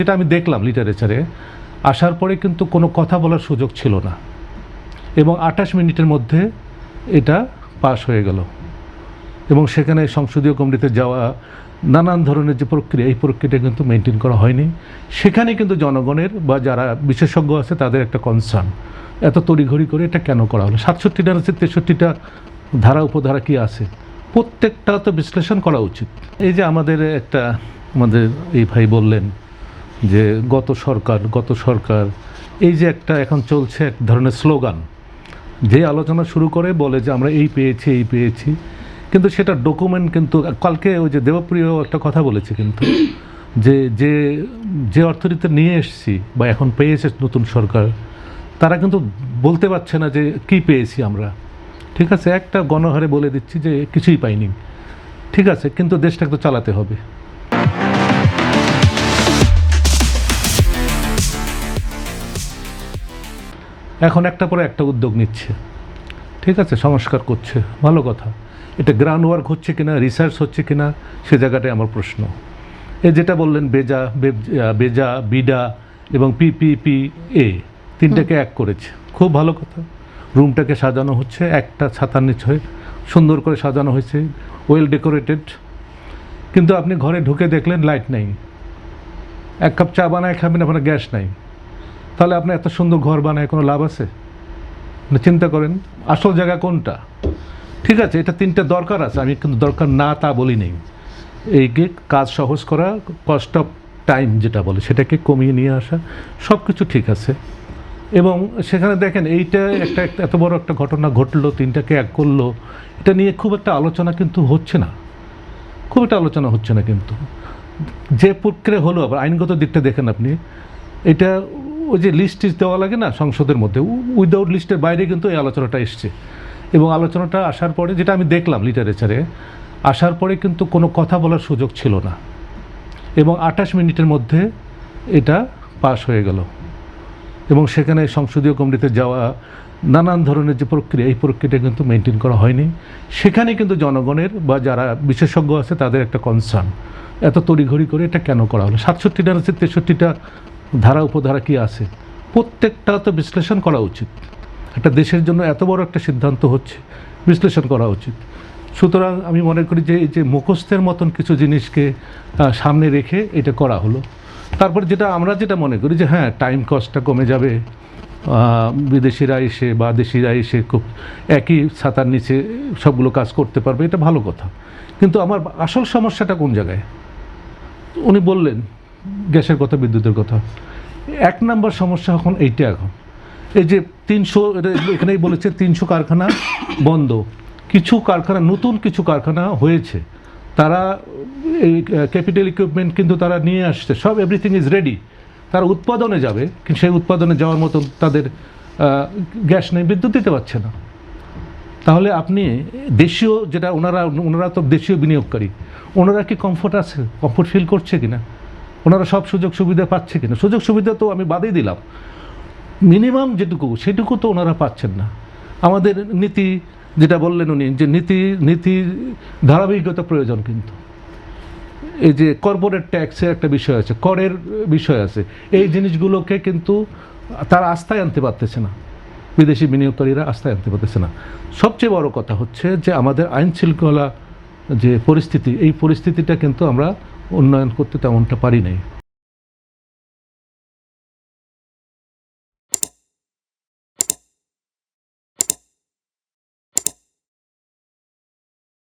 যেটা আমি দেখলাম লিটারেচারে আসার পরে কিন্তু কোনো কথা বলার সুযোগ ছিল না এবং 28 মিনিটের মধ্যে এটা পাশ হয়ে গেল এবং সেখানে সংসদীয় কমিটিতে যাওয়া নানান ধরনের যে প্রক্রিয়া এই প্রক্রিয়াটা কিন্তু মেনটেন করা হয়নি। সেখানে কিন্তু জনগণের বা যারা বিশেষজ্ঞ আছে তাদের একটা কনসার্ন, এত তড়িঘড়ি করে এটা কেন করা হলো। 67টা আছে, 63টা ধারা উপধারা কি আছে, প্রত্যেকটা তো বিশ্লেষণ করা উচিত। এই যে আমাদের এই ভাই বললেন যে গত সরকার এই যে একটা এখন চলছে এক ধরনের স্লোগান, যে আলোচনা শুরু করে বলে যে আমরা এই পেয়েছি, কিন্তু সেটা ডকুমেন্ট কিন্তু কালকে ওই যে দেবপ্রিয় একটা কথা বলেছে কিন্তু যে অর্থনীতি নিয়ে এসেছি বা এখন পেয়েছে নতুন সরকার, তারা কিন্তু বলতে পারছে না যে কি পেয়েছি আমরা। ঠিক আছে, একটা গণহারে বলে দিচ্ছি যে কিছুই পাইনি, ঠিক আছে, কিন্তু দেশটাকে তো চালাতে হবে। এখন একটা পরে একটা উদ্যোগ নিচ্ছে, ঠিক আছে, সংস্কার করছে, ভালো কথা। এটা গ্রাউন্ড ওয়ার্ক হচ্ছে কিনা, রিসার্চ হচ্ছে কিনা, সে জায়গাটায় আমার প্রশ্ন। যেটা বললেন বেজা বিডা এবং PPPA তিনটাকে এক করেছে, খুব ভালো কথা। রুমটাকে সাজানো হচ্ছে, একটা ছাতার নিচ হয়ে সুন্দর করে সাজানো হয়েছে, ওয়েল ডেকোরেটেড, কিন্তু আপনি ঘরে ঢুকে দেখলেন লাইট নেই, এক কাপ চা বানায় খাবেন, আপনার গ্যাস নাই, তাহলে আপনার এত সুন্দর ঘর বানায় কোনো লাভ আছে? চিন্তা করেন আসল জায়গা কোনটা। ঠিক আছে, এটা তিনটা দরকার আছে, আমি কিন্তু দরকার না তা বলি নেই। এইকে কাজ সহজ করা, কস্ট অফ টাইম যেটা বলে সেটাকে কমিয়ে নিয়ে আসা, সব কিছু ঠিক আছে। এবং সেখানে দেখেন এইটা একটা এত বড় একটা ঘটনা ঘটলো, তিনটাকে এক করলো, এটা নিয়ে খুব একটা আলোচনা কিন্তু হচ্ছে না, কিন্তু যে প্রক্রিয়া হলো। আবার আইনগত দিকটা দেখেন আপনি, এটা ওই যে লিস্ট দেওয়া লাগে না সংসদের মধ্যে, উইদাউট লিস্টের বাইরে কিন্তু এই আলোচনাটা এসছে। এবং আলোচনাটা আসার পরে যেটা আমি দেখলাম লিটারেচারে আসার পরে কিন্তু কোনো কথা বলার সুযোগ ছিল না এবং 28 মিনিটের মধ্যে এটা পাশ হয়ে গেল এবং সেখানে সংসদীয় কমিটিতে যাওয়া নানান ধরনের যে প্রক্রিয়া এই প্রক্রিয়াটা কিন্তু মেনটেন করা হয়নি। সেখানে কিন্তু জনগণের বা যারা বিশেষজ্ঞ আছে তাদের একটা কনসার্ন, এত তড়িঘড়ি করে এটা কেন করা হলো। 67টা আছে, 63টা ধারা উপধারা কি আছে, প্রত্যেকটা তো বিশ্লেষণ করা উচিত। একটা দেশের জন্য এত বড় একটা সিদ্ধান্ত হচ্ছে, বিশ্লেষণ করা উচিত। সুতরাং আমি মনে করি যে এই যে মুখস্থের মতন কিছু জিনিসকে সামনে রেখে এটা করা হলো। তারপর আমরা যেটা মনে করি যে হ্যাঁ, টাইম কস্টটা কমে যাবে, বিদেশিরা এসে বা দেশিরা এসে খুব একই ছাতার নিচে সবগুলো কাজ করতে পারবে, এটা ভালো কথা। কিন্তু আমার আসল সমস্যাটা কোন জায়গায়, উনি বললেন গ্যাসের কথা, বিদ্যুতের কথা। 1 নম্বর সমস্যা এখন এইটা, এখন এই যে 300 এখানেই বলেছে 300 কারখানা বন্ধ, কিছু কারখানা নতুন কিছু কারখানা হয়েছে, তারা এই ক্যাপিটাল ইকুইপমেন্ট কিন্তু তারা নিয়ে আসছে, সব এভরিথিং ইজ রেডি, তারা উৎপাদনে যাবে, কিন্তু সেই উৎপাদনে যাওয়ার মতন তাদের গ্যাস নেই, বিদ্যুৎ দিতে পারছে না। তাহলে আপনি দেশীয় যেটা ওনারা তো দেশীয় বিনিয়োগকারী, ওনারা কি কমফোর্ট ফিল করছে কিনা, ওনারা সব সুযোগ সুবিধা পাচ্ছে কিনা। সুযোগ সুবিধা তো আমি বাদই দিলাম, মিনিমাম যেটুকু সেটুকু তো ওনারা পাচ্ছেন না। আমাদের নীতি যেটা বললেন উনি, যে নীতি ধারাবাহিকতা প্রয়োজন, কিন্তু এই যে কর্পোরেট ট্যাক্সের একটা বিষয় আছে, করের বিষয় আছে, এই জিনিসগুলোকে কিন্তু তারা আস্থায় আনতে পারতেছে না, বিদেশি বিনিয়োগকারীরা আস্থায় আনতে পারতেছে না। সবচেয়ে বড় কথা হচ্ছে যে আমাদের আইন শৃঙ্খলা যে পরিস্থিতি, এই পরিস্থিতিটা কিন্তু আমরা উন্নয়ন করতে তেমনটা পারি নাই।